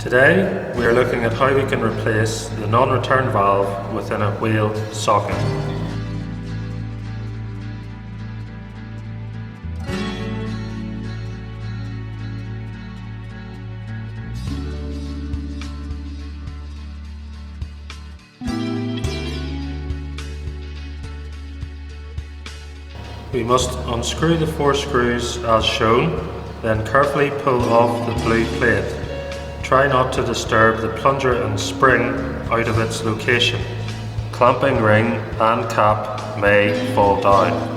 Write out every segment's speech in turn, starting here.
Today we are looking at how we can replace the non-return valve within a wheel socket. We must unscrew the 4 screws as shown, then carefully pull off the blue plate. Try not to disturb the plunger and spring out of its location. Clamping ring and cap may fall down.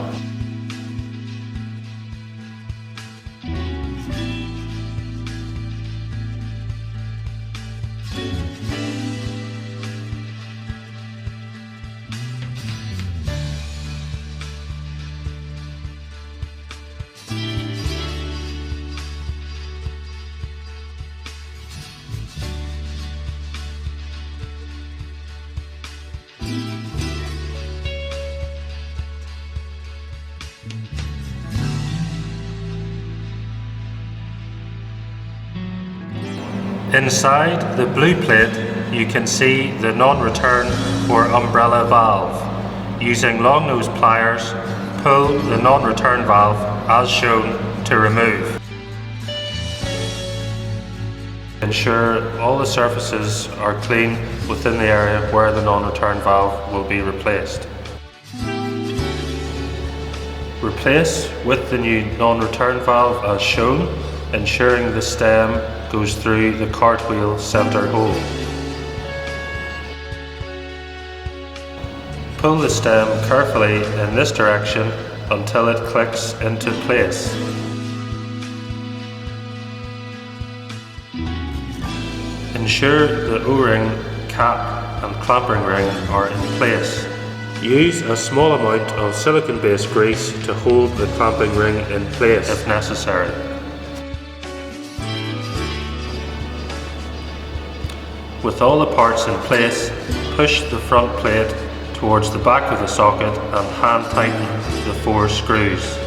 Inside the blue plate, you can see the non-return or umbrella valve. Using long nose pliers, pull the non-return valve as shown to remove. Ensure all the surfaces are clean within the area where the non-return valve will be replaced. Replace with the new non-return valve as shown, ensuring the stem goes through the cartwheel center hole. Pull the stem carefully in this direction until it clicks into place. Ensure the O-ring, cap and clamping ring are in place. Use a small amount of silicone-based grease to hold the clamping ring in place if necessary. With all the parts in place, push the front plate towards the back of the socket and hand tighten the 4 screws.